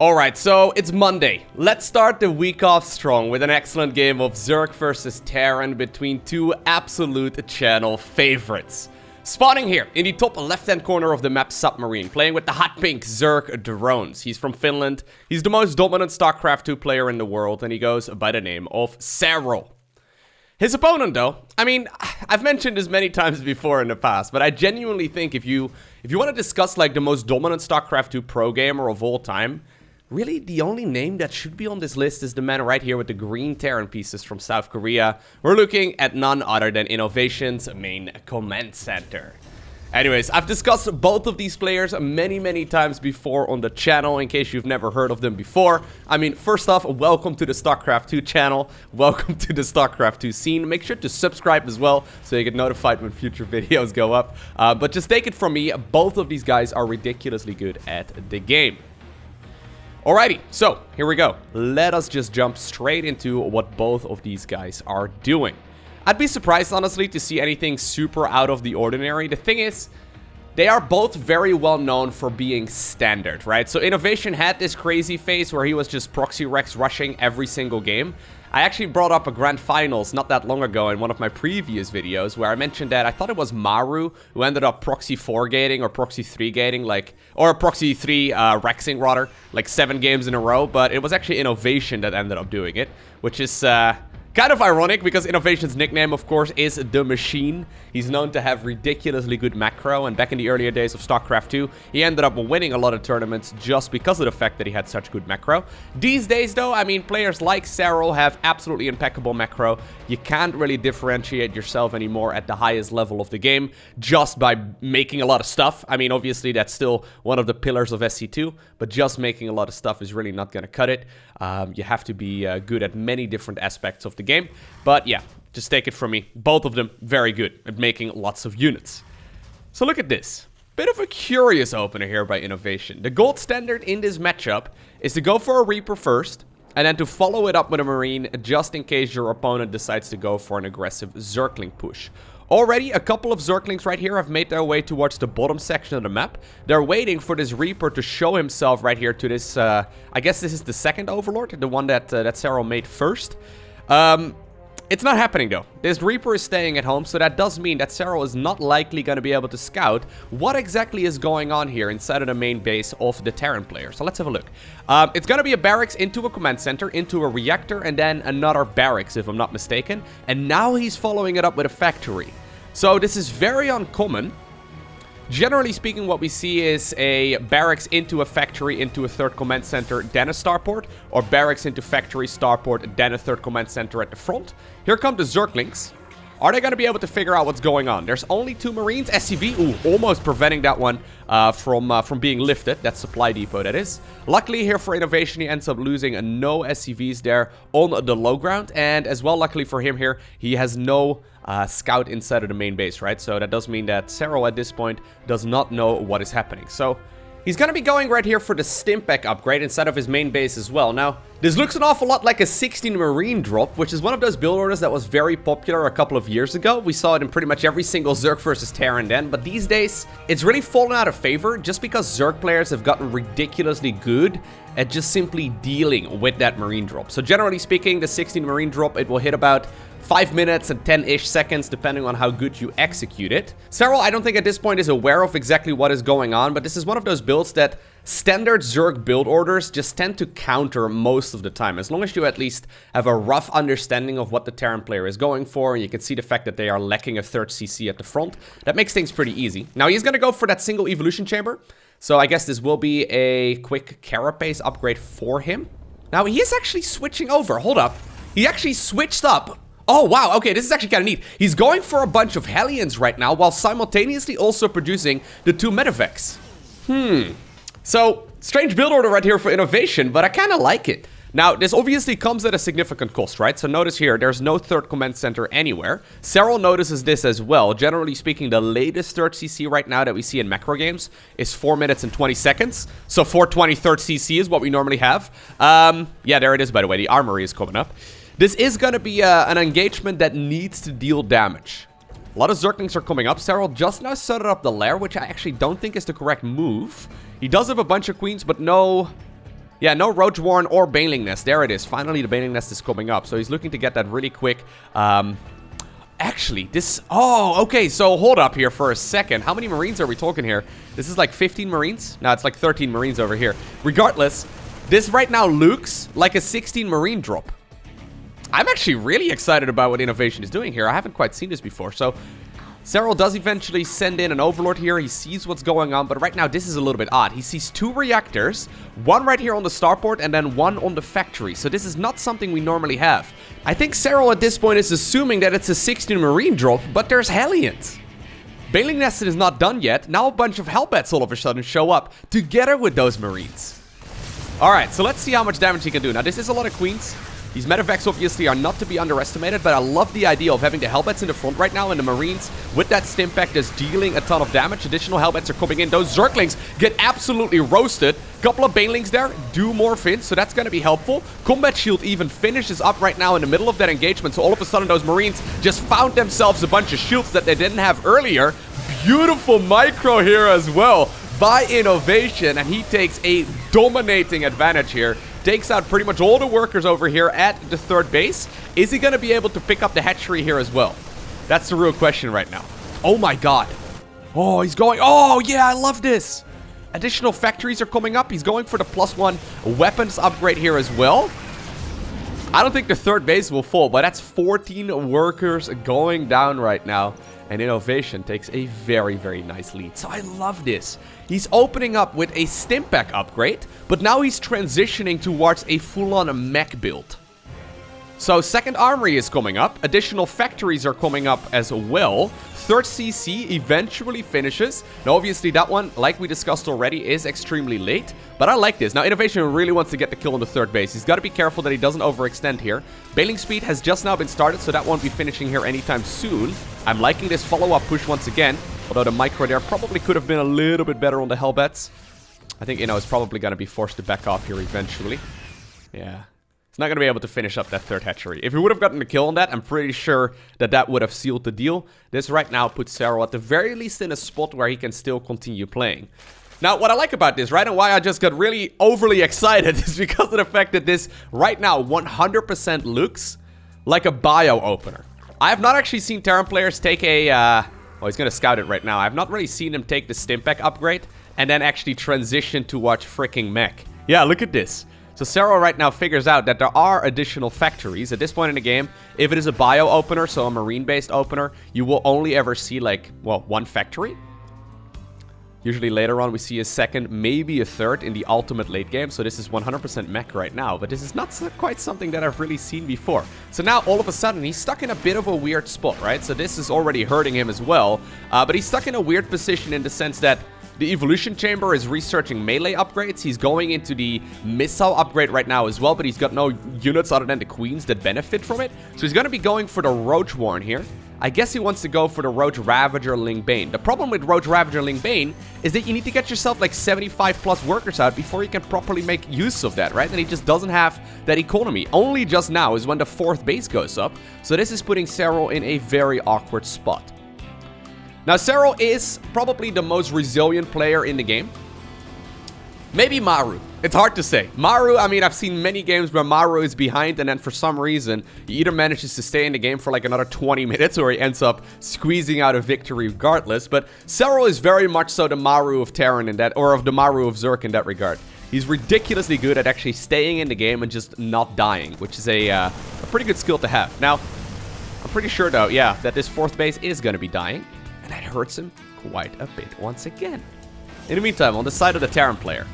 Alright, so it's Monday. Let's start the week off strong with an excellent game of Zerg versus Terran between two absolute channel favorites. Spawning here in the top left-hand corner of the map, Submarine, playing with the hot pink Zerg drones. He's from Finland. He's the most dominant StarCraft 2 player in the world, and he goes by the name of Serral. His opponent, though, I mean, I've mentioned this many times before in the past, but I genuinely think if you want to discuss like the most dominant StarCraft 2 pro gamer of all time, really, the only name that should be on this list is the man right here with the green Terran pieces from South Korea. We're looking at none other than INnoVation's main command center. Anyways, I've discussed both of these players many times before on the channel, in case you've never heard of them before. I mean, first off, welcome to the StarCraft 2 channel. Welcome to the StarCraft 2 scene. Make sure to subscribe as well, so you get notified when future videos go up. But just take it from me, both of these guys are ridiculously good at the game. Alrighty, so here we go. Let us just jump straight into what both of these guys are doing. I'd be surprised, honestly, to see anything super out of the ordinary. The thing is, they are both very well known for being standard, right? So INnoVation had this crazy phase where he was just proxy Rex rushing every single game. I actually brought up a grand finals not that long ago in one of my previous videos where I mentioned that I thought it was Maru who ended up proxy 4 gating or proxy 3 gating, or proxy 3 Rexing rather, like 7 games in a row, but it was actually INnoVation that ended up doing it, which is kind of ironic because INnoVation's nickname, of course, is The Machine. He's known to have ridiculously good macro, and back in the earlier days of StarCraft 2, he ended up winning a lot of tournaments just because of the fact that he had such good macro. These days, though, I mean, players like Serral have absolutely impeccable macro. You can't really differentiate yourself anymore at the highest level of the game just by making a lot of stuff. I mean, obviously, that's still one of the pillars of SC2, but just making a lot of stuff is really not going to cut it. You have to be good at many different aspects of the game. But yeah, just take it from me. Both of them very good at making lots of units. So look at this. Bit of a curious opener here by INnoVation. The gold standard in this matchup is to go for a Reaper first, and then to follow it up with a Marine just in case your opponent decides to go for an aggressive Zergling push. Already, a couple of Zerglings right here have made their way towards the bottom section of the map. They're waiting for this Reaper to show himself right here to this, I guess this is the second Overlord, the one that Serral made first. It's not happening though. This Reaper is staying at home, so that does mean that Serral is not likely going to be able to scout what exactly is going on here inside of the main base of the Terran player. So let's have a look. It's going to be a barracks into a command center, into a reactor, and then another barracks, if I'm not mistaken. And now he's following it up with a factory. So this is very uncommon. Generally speaking, what we see is a barracks into a factory, into a third command center, then a starport, or barracks into factory, starport, then a third command center at the front. Here come the Zerglings. Are they going to be able to figure out what's going on? There's only 2 Marines. SCV, ooh, almost preventing that one from being lifted. That supply depot, that is. Luckily here for INnoVation, he ends up losing no SCVs there on the low ground. And as well, luckily for him here, he has no scout inside of the main base, right? So that does mean that Serral at this point does not know what is happening. So he's going to be going right here for the Stimpak upgrade inside of his main base as well. Now, this looks an awful lot like a 16 Marine drop, which is one of those build orders that was very popular a couple of years ago. We saw it in pretty much every single Zerg versus Terran then, but these days, it's really fallen out of favor just because Zerg players have gotten ridiculously good at just simply dealing with that Marine drop. So generally speaking, the 16 Marine drop, it will hit about 5 minutes and 10-ish seconds, depending on how good you execute it. Serral, I don't think at this point is aware of exactly what is going on, but this is one of those builds that standard Zerg build orders just tend to counter most of the time. As long as you at least have a rough understanding of what the Terran player is going for, and you can see the fact that they are lacking a third CC at the front, that makes things pretty easy. Now, he's going to go for that single evolution chamber, so I guess this will be a quick carapace upgrade for him. Now, he is actually switching over. Hold up. He actually switched up. Oh, wow. Okay, this is actually kind of neat. He's going for a bunch of Hellions right now while simultaneously also producing the 2 Medivacs. So, strange build order right here for INnoVation, but I kind of like it. Now, this obviously comes at a significant cost, right? So notice here, there's no third command center anywhere. Serral notices this as well. Generally speaking, the latest third CC right now that we see in macro games is 4 minutes and 20 seconds. So 420 third CC is what we normally have. Yeah, there it is, by the way. The armory is coming up. This is going to be an engagement that needs to deal damage. A lot of Zerglings are coming up. Serral just now set up the lair, which I actually don't think is the correct move. He does have a bunch of queens, but no Yeah, no Roach Warren or Baneling Nest. There it is. Finally, the Baneling Nest is coming up. So he's looking to get that really quick. Actually, this... Oh, okay. So hold up here for a second. How many Marines are we talking here? This is like 15 Marines? No, it's like 13 Marines over here. Regardless, this right now looks like a 16 Marine drop. I'm actually really excited about what INnoVation is doing here. I haven't quite seen this before. So Serral does eventually send in an Overlord here. He sees what's going on, but right now this is a little bit odd. He sees 2 reactors, one right here on the starport and then one on the factory. So this is not something we normally have. I think Serral at this point is assuming that it's a 16 Marine drop, but there's Hellions. Baneling Nest is not done yet. Now a bunch of Hellbats all of a sudden show up together with those Marines. Alright, so let's see how much damage he can do. Now this is a lot of Queens. These Medivacs obviously are not to be underestimated, but I love the idea of having the Hellbats in the front right now and the Marines with that Stimpack that's dealing a ton of damage. Additional Hellbats are coming in. Those Zerglings get absolutely roasted. Couple of Banelings there do morph in, so that's going to be helpful. Combat Shield even finishes up right now in the middle of that engagement, so all of a sudden those Marines just found themselves a bunch of shields that they didn't have earlier. Beautiful micro here as well by INnoVation, and he takes a dominating advantage here. Takes out pretty much all the workers over here at the 3rd base. Is he going to be able to pick up the hatchery here as well? That's the real question right now. Oh my god. Oh, he's going... Oh, yeah, I love this. Additional factories are coming up. He's going for the +1 weapons upgrade here as well. I don't think the 3rd base will fall, but that's 14 workers going down right now. And INnoVation takes a very, very nice lead. So I love this. He's opening up with a Stimpack upgrade, but now he's transitioning towards a full-on mech build. So 2nd Armory is coming up. Additional factories are coming up as well. 3rd CC eventually finishes. Now, obviously, that one, like we discussed already, is extremely late. But I like this. Now, INnoVation really wants to get the kill on the 3rd base. He's got to be careful that he doesn't overextend here. Bailing speed has just now been started, so that won't be finishing here anytime soon. I'm liking this follow-up push once again. Although the micro there probably could have been a little bit better on the Hellbats. I think Inno is probably going to be forced to back off here eventually. Yeah. He's not going to be able to finish up that 3rd hatchery. If he would have gotten the kill on that, I'm pretty sure that that would have sealed the deal. This right now puts Serral at the very least in a spot where he can still continue playing. Now, what I like about this, right, and why I just got really overly excited is because of the fact that this right now 100% looks like a bio opener. I have not actually seen Terran players take a... well, he's going to scout it right now. I have not really seen him take the Stimpack upgrade and then actually transition to watch freaking Mech. Yeah, look at this. So Serral right now figures out that there are additional factories. At this point in the game, if it is a bio opener, so a marine-based opener, you will only ever see, like, well, 1 factory. Usually later on we see a 2nd, maybe a 3rd in the ultimate late game. So this is 100% mech right now. But this is not quite something that I've really seen before. So now all of a sudden he's stuck in a bit of a weird spot, right? So this is already hurting him as well. But he's stuck in a weird position in the sense that the Evolution Chamber is researching melee upgrades. He's going into the missile upgrade right now as well, but he's got no units other than the Queens that benefit from it. So he's going to be going for the Roach Warren here. I guess he wants to go for the Roach Ravager Ling Bane. The problem with Roach Ravager Ling Bane is that you need to get yourself like 75 plus workers out before you can properly make use of that, right? And he just doesn't have that economy. Only just now is when the 4th base goes up. So this is putting Serral in a very awkward spot. Now, Serral is probably the most resilient player in the game. Maybe Maru. It's hard to say. Maru, I mean, I've seen many games where Maru is behind and then for some reason, he either manages to stay in the game for like another 20 minutes or he ends up squeezing out a victory regardless. But Serral is very much so the Maru of Terran in that, or of the Maru of Zerg in that regard. He's ridiculously good at actually staying in the game and just not dying, which is a pretty good skill to have. Now, I'm pretty sure though, yeah, that this 4th base is going to be dying. And that hurts him quite a bit once again. In the meantime, on the side of the Terran player,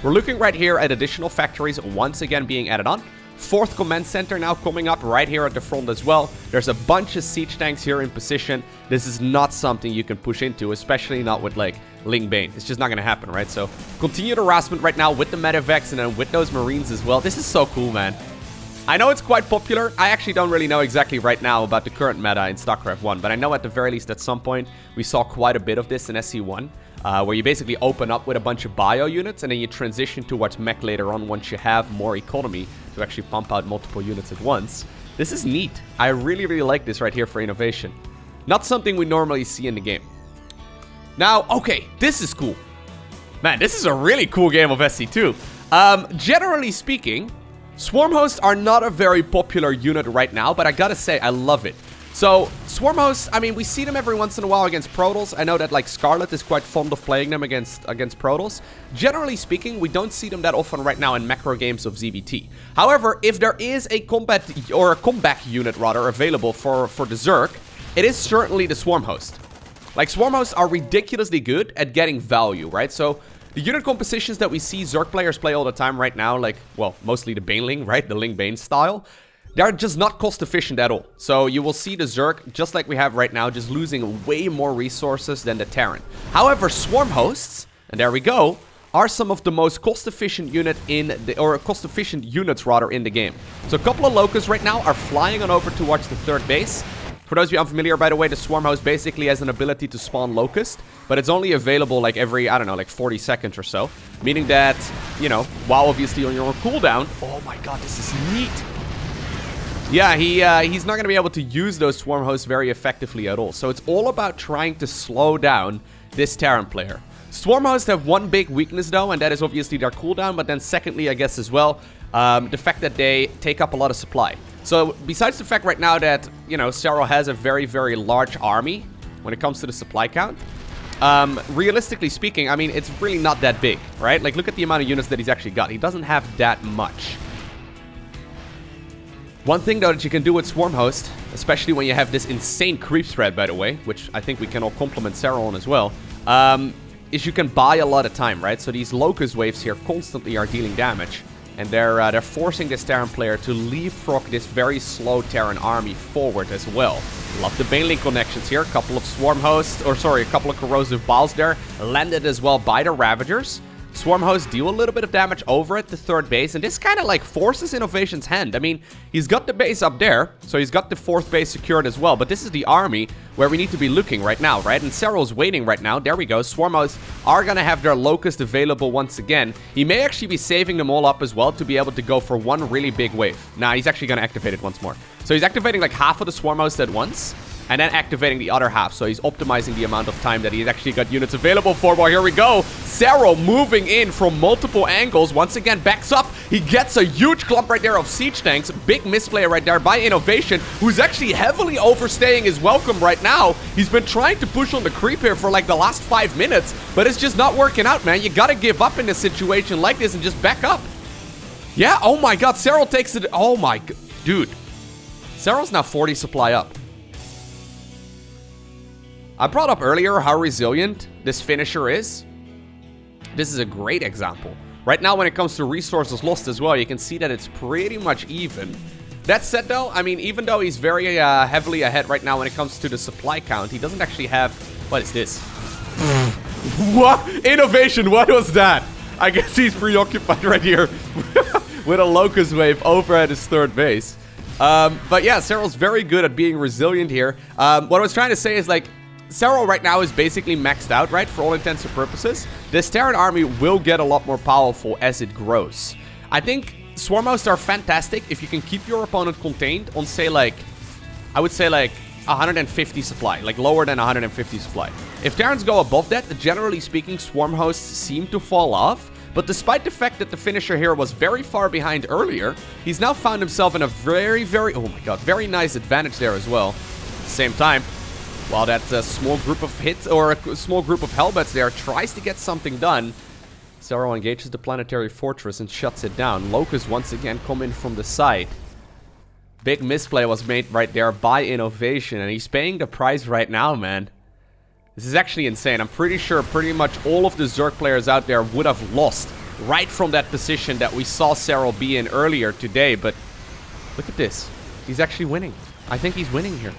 we're looking right here at additional factories once again being added on. 4th command center now coming up right here at the front as well. There's a bunch of siege tanks here in position. This is not something you can push into, especially not with like Ling Bane. It's just not going to happen, right? So continued harassment right now with the Medivacs and then with those Marines as well. This is so cool, man. I know it's quite popular. I actually don't really know exactly right now about the current meta in StarCraft 1, but I know at the very least at some point we saw quite a bit of this in SC1, where you basically open up with a bunch of bio units and then you transition towards mech later on once you have more economy to actually pump out multiple units at once. This is neat. I really, really like this right here for INnoVation. Not something we normally see in the game. Now, okay, this is cool. Man, this is a really cool game of SC2. Generally speaking, Swarm Hosts are not a very popular unit right now, but I gotta say, I love it. So, Swarm Hosts, I mean, we see them every once in a while against Protoss. I know that, like, Scarlet is quite fond of playing them against Protoss. Generally speaking, we don't see them that often right now in macro games of ZBT. However, if there is a combat, or a comeback unit, rather, available for the Zerg, it is certainly the Swarm Host. Like, Swarm Hosts are ridiculously good at getting value, right? So, the unit compositions that we see Zerg players play all the time right now, like, well, mostly the Baneling, right? The Ling Bane style. They're just not cost efficient at all. So you will see the Zerg, just like we have right now, just losing way more resources than the Terran. However, Swarm Hosts, and there we go, are some of the most cost efficient units in the game. So a couple of Locos right now are flying on over towards the third base. For those of you unfamiliar, by the way, the Swarm Host basically has an ability to spawn Locust, but it's only available like every, I don't know, like 40 seconds or so. Meaning that, you know, while obviously on your cooldown, oh my god, this is neat. Yeah, he's not going to be able to use those Swarm Hosts very effectively at all. So it's all about trying to slow down this Terran player. Swarm Hosts have one big weakness though, and that is obviously their cooldown. But then secondly, I guess as well, the fact that they take up a lot of supply. So besides the fact right now that, you know, Serral has a very, very large army when it comes to the supply count. Realistically speaking, I mean, it's really not that big, right? Like, look at the amount of units that he's actually got. He doesn't have that much. One thing, though, that you can do with Swarm Host, especially when you have this insane creep spread, by the way, which I think we can all compliment Serral on as well, is you can buy a lot of time, right? So these Locust waves here constantly are dealing damage, and they're forcing this Terran player to leapfrog this very slow Terran army forward as well. Love the Baneling connections here. A couple of Swarm Hosts, or sorry, a couple of Corrosive Balls there, landed as well by the Ravagers. Swarm Hosts deal a little bit of damage over at the third base, and this kind of like forces INnoVation's hand. I mean, he's got the base up there, so he's got the fourth base secured as well, but this is the army where we need to be looking right now, right? And Serral's waiting right now. There we go. Swarm Hosts are going to have their Locust available once again. He may actually be saving them all up as well to be able to go for one really big wave. Nah, he's actually going to activate it once more. So he's activating like half of the Swarm Hosts at once, and then activating the other half. So he's optimizing the amount of time that he's actually got units available for. Well, here we go. Serral moving in from multiple angles. Once again, backs up. He gets a huge clump right there of siege tanks. Big misplay right there by INnoVation, who's actually heavily overstaying his welcome right now. He's been trying to push on the creep here for like the last 5 minutes, but it's just not working out, man. You gotta give up in a situation like this and just back up. Yeah, oh my god, Serral takes it. Oh my god, dude. Serral's now 40 supply up. I brought up earlier how resilient this finisher is. This is a great example. Right now, when it comes to resources lost as well, you can see that it's pretty much even. That said, though, I mean, even though he's very heavily ahead right now when it comes to the supply count, he doesn't actually have... What is this? What? INnoVation, what was that? I guess he's preoccupied right here with a Locust wave over at his third base. But yeah, Serral's very good at being resilient here. What I was trying to say is, like, Serral right now is basically maxed out, right, for all intents and purposes. This Terran army will get a lot more powerful as it grows. I think Swarm Hosts are fantastic if you can keep your opponent contained on, say, like, I would say, like, 150 supply, like, lower than 150 supply. If Terrans go above that, generally speaking, Swarm Hosts seem to fall off. But despite the fact that the finisher here was very far behind earlier, he's now found himself in a very, very, oh my god, very nice advantage there as well. At the same time, while that small group of hits, or a small group of Hellbats there tries to get something done, Serral engages the planetary fortress and shuts it down. Locust once again come in from the side. Big misplay was made right there by INnoVation, and he's paying the price right now, man. This is actually insane. I'm pretty sure pretty much all of the Zerg players out there would have lost right from that position that we saw Serral be in earlier today, but look at this. He's actually winning. I think he's winning here.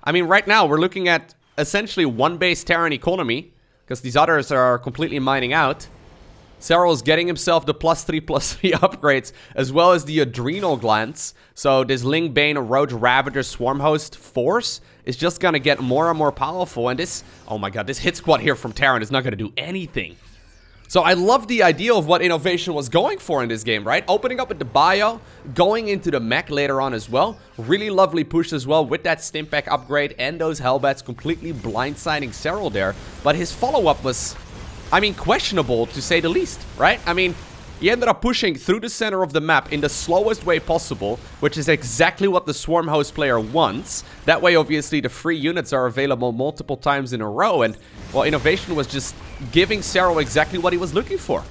I mean, right now, we're looking at essentially one base Terran economy, because these others are completely mining out. Serral is getting himself the +3/+3 upgrades, as well as the adrenal glands. So this Ling Bane, Roach Ravager, Swarm Host force is just going to get more and more powerful. And this, oh my god, this hit squad here from Terran is not going to do anything. So I love the idea of what INnoVation was going for in this game, right? Opening up with the bio, going into the Mech later on as well. Really lovely push as well with that Stimpack upgrade and those Hellbats completely blindsiding Serral there. But his follow-up was, I mean, questionable to say the least, right? I mean, He ended up pushing through the center of the map in the slowest way possible, which is exactly what the Swarm host player wants. That way, obviously, the free units are available multiple times in a row, and, well, INnoVation was just giving Serral exactly what he was looking for.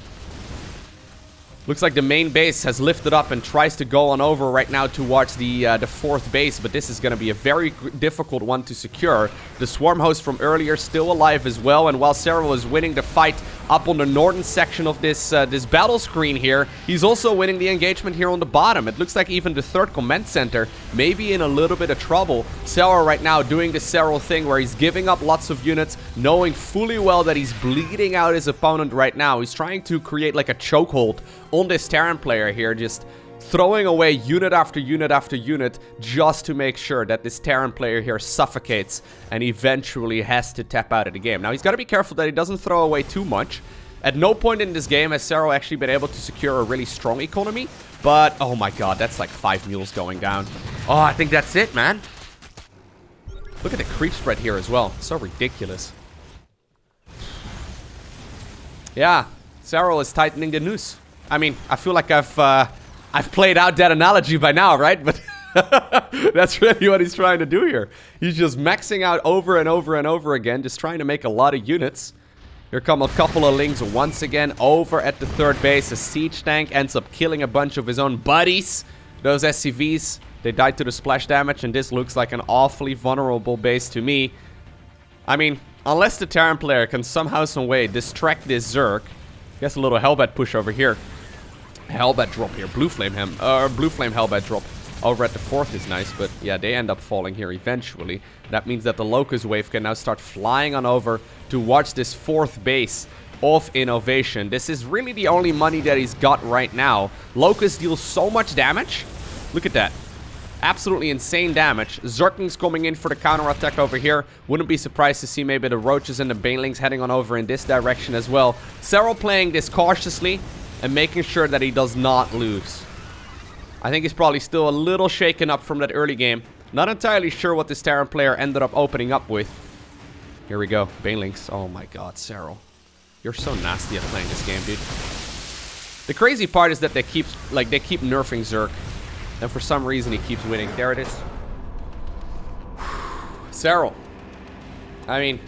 Looks like the main base has lifted up and tries to go on over right now towards the fourth base, but this is going to be a very difficult one to secure. The Swarm host from earlier still alive as well, and while Serral is winning the fight up on the northern section of this battle screen here, he's also winning the engagement here on the bottom. It looks like even the third command center may be in a little bit of trouble. Serral right now doing the Serral thing where he's giving up lots of units, knowing fully well that he's bleeding out his opponent right now. He's trying to create like a chokehold on this Terran player here, just throwing away unit after unit after unit just to make sure that this Terran player here suffocates and eventually has to tap out of the game. Now, he's got to be careful that he doesn't throw away too much. At no point in this game has Serral actually been able to secure a really strong economy, but oh my god, that's like 5 mules going down. Oh, I think that's it, man. Look at the creep spread here as well. So ridiculous. Yeah, Serral is tightening the noose. I mean, I feel like I've played out that analogy by now, right? But that's really what he's trying to do here. He's just maxing out over and over and over again, just trying to make a lot of units. Here come a couple of lings once again over at the third base. A siege tank ends up killing a bunch of his own buddies. Those SCVs, they died to the splash damage, and this looks like an awfully vulnerable base to me. I mean, unless the Terran player can somehow, some way distract this Zerg. Guess a little Hellbat push over here. Hellbat drop here. Blue flame Hellbat drop over at the fourth is nice, but yeah, they end up falling here eventually. That means that the Locust wave can now start flying on over to watch this fourth base of INnoVation. This is really the only money that he's got right now. Locust deals so much damage. Look at that. Absolutely insane damage. Zerglings coming in for the counterattack over here. Wouldn't be surprised to see maybe the Roaches and the Banelings heading on over in this direction as well. Serral playing this cautiously and making sure that he does not lose. I think he's probably still a little shaken up from that early game. Not entirely sure what this Terran player ended up opening up with. Here we go. Banelings. Oh my god, Serral. You're so nasty at playing this game, dude. The crazy part is that they keep nerfing Zerg. And for some reason, he keeps winning. There it is. Serral. I mean,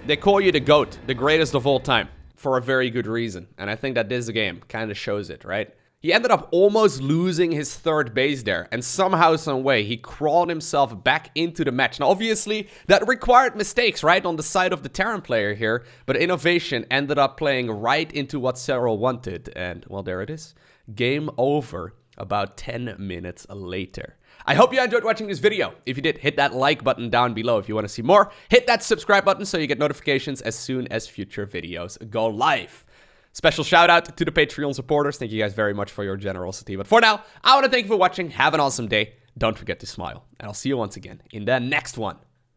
they call you the GOAT, the greatest of all time, for a very good reason. And I think that this game kind of shows it, right? He ended up almost losing his third base there. And somehow, some way, he crawled himself back into the match. Now, obviously, that required mistakes, right? On the side of the Terran player here. But INnoVation ended up playing right into what Serral wanted. And, well, there it is. Game over. About 10 minutes later. I hope you enjoyed watching this video. If you did, hit that like button down below if you want to see more. Hit that subscribe button so you get notifications as soon as future videos go live. Special shout out to the Patreon supporters. Thank you guys very much for your generosity. But for now, I want to thank you for watching. Have an awesome day. Don't forget to smile. And I'll see you once again in the next one.